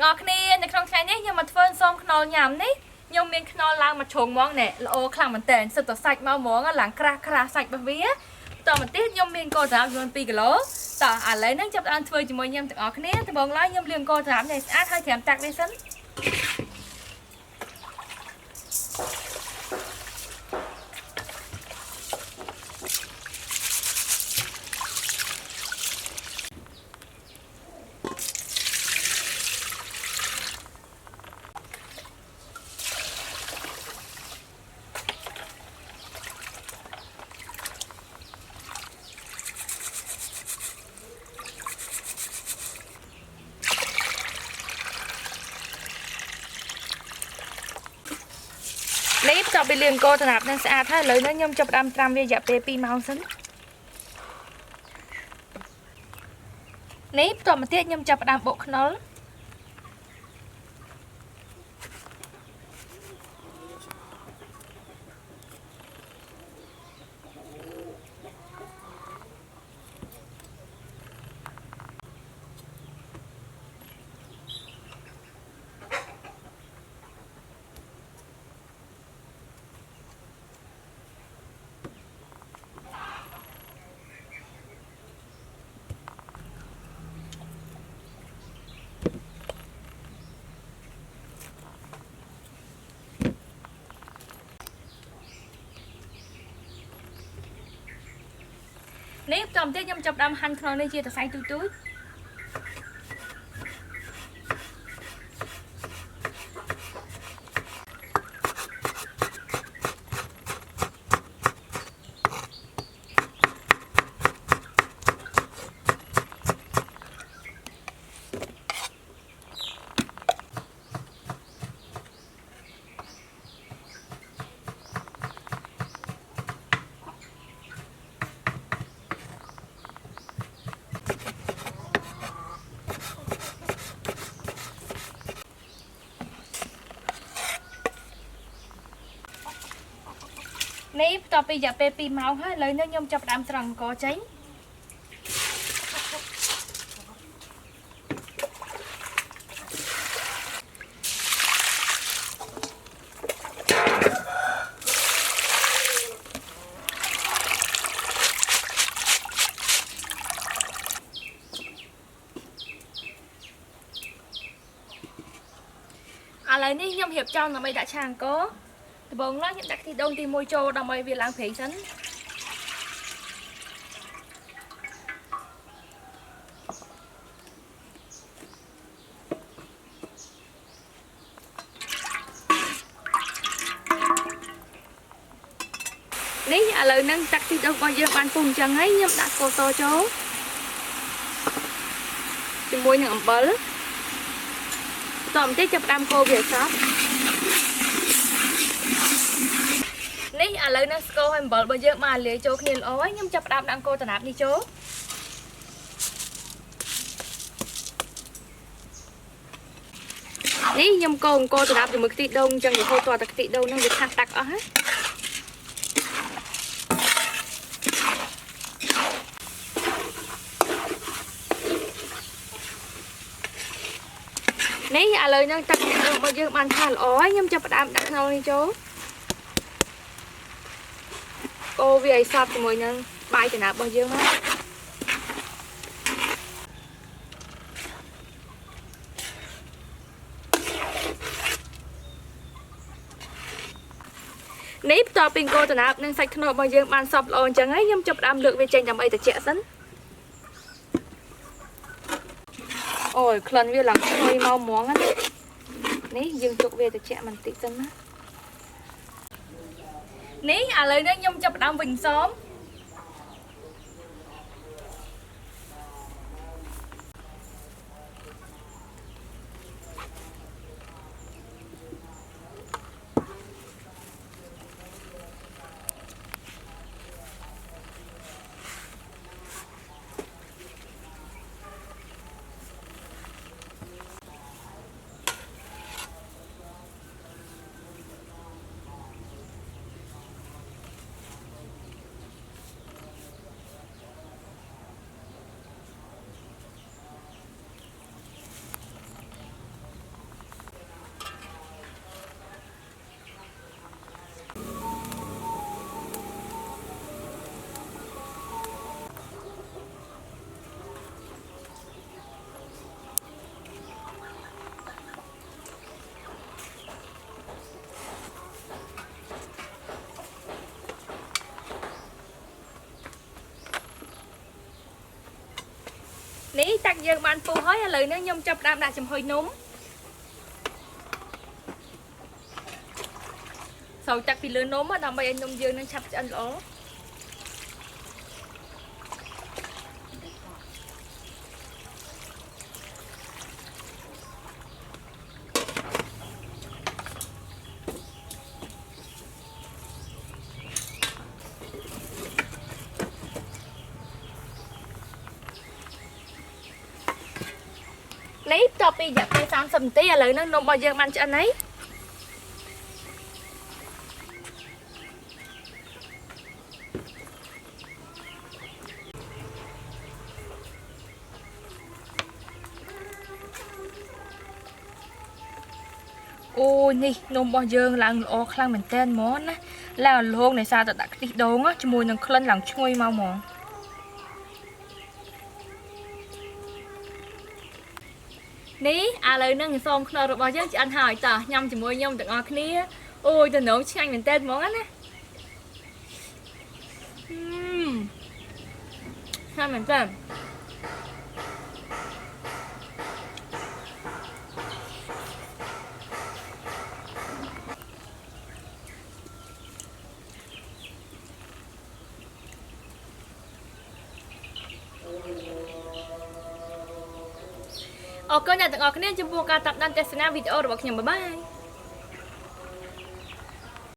ទាំងអស់គ្នានៅក្នុងថ្ងៃនេះខ្ញុំមកធ្វើសូមខ្នុរញ៉ាំនេះខ្ញុំមានខ្នុរឡើងមកជ្រុងហ្មងណែល្អខ្លាំងមែនតើសិតតែសាច់មកហ្មងឡើងក្រាស់សាច់របស់វាតមកទៀតខ្ញុំមានកូរត្រាំចំនួន2គីឡូតឥឡូវនេះចាប់ផ្ដើមធ្វើជាមួយខ្ញុំទាំងអស់គ្នាដំបូងឡើយខ្ញុំលាងកូរត្រាំនេះស្អាតហើយត្រាំតាក់នេះសិននេះបន្ទាប់ពីលាងកូរត្រាំនឹងស្អាតហើយឥឡូវនេះខ្ញុំចាប់ផ្ដើមត្រាំវារយៈពេល2ម៉ោងសិននេះបន្ទាប់មកទៀតខ្ញុំចាប់ផ្ដើមបុកខ្នុរនេះបន្ទាប់ទៀតខ្ញុំចាប់ផ្ដើមហាន់ខ្នុរនេះជាសរសៃទូចឥឡូវពីរយៈពេល2ម៉ោងហើយឥឡូវនេះខ្ញុំចាប់ផ្ដើមស្រង់អង្ករចេញឥឡូវនេះខ្ញុំរៀបចំដើម្បីដាក់ឆាអង្ករដំបូងឡើយខ្ញុំដាក់ខ្ទិះដូងទី1ចូលដើម្បីវាឡើងប្រេងសិននេះឥឡូវហ្នឹងដាក់ខ្ទិះដូងរបស់យើងបានពុះអញ្ចឹងហើយខ្ញុំដាក់ស្ករសចូលជាមួយនឹងអំបិលតោះបន្តិចចាប់ផ្ដើមកូរវាឲ្យសព្វនេះឥឡូវនឹងស្ករហើយអំបិលរបស់យើងបានលាយចូលគ្នាល្អហើយខ្ញុំចាប់ផ្ដើមដាក់កូរត្រាបនេះចូលនេះខ្ញុំកូរអង្គរត្រាបជាមួយខ្ទិះដូងអញ្ចឹងរហូតដល់តែខ្ទិះដូងនឹងវាខាស់តាក់អស់ហើយនេះឥឡូវនឹងទឹករបស់យើងបានខាស់ល្អហើយខ្ញុំចាប់ផ្ដើមដាក់ខ្នុរនេះចូលកូរវាឲ្យសព្វជាមួយនឹងបាយដំណើបរបស់យើងមកនេះបន្ទាប់ពីកូរដំណើបនិងសាច់ខ្នុររបស់យើងបានសព្វល្អអញ្ចឹងហើយខ្ញុំចាប់ផ្ដើមលើកវាចេញដើម្បីត្រជាក់សិនអូយក្លិនវាឡើងឈ្ងុយមកហ្មងណានេះយើងទុកវាត្រជាក់បន្តិចសិនណានេះឥឡូវនេះខ្ញុំចាប់ផ្ដើមវិញសម តាក់យើងបានពុះហើយឥឡូវនេះខ្ញុំចាប់ផ្ដើមដាក់ចំហុយនំស្រោចទឹកពីលើនំដើម្បីឲ្យនំយើងនឹងឆាប់ឆ្អិនល្អនេះតពីរយៈពេល30នាទីឥឡូវហ្នឹងនំរបស់យើងបានឆ្អិនហើយអូនេះនំរបស់យើងឡើងល្អខ្លាំងមែនតើហ្មងណាឡើងរលោងនៃសារតែដាក់ខ្ទិះដូងជាមួយនឹងក្លិនឡើងឈ្ងុយមកហ្មងនេះឥឡូវហ្នឹងសូមខ្នុររបស់យើងឆ្អិនហើយតោះញ៉ាំជាមួយខ្ញុំទាំងអស់គ្នាអូយតំណងឆ្ងាញ់មែនតើហ្មងណាឆ្ងាញ់មែនតើអរគុណអ្នកទាំងអស់គ្នាចំពោះការតាមដានទស្សនាវីដេអូរបស់ខ្ញុំបាយបាយ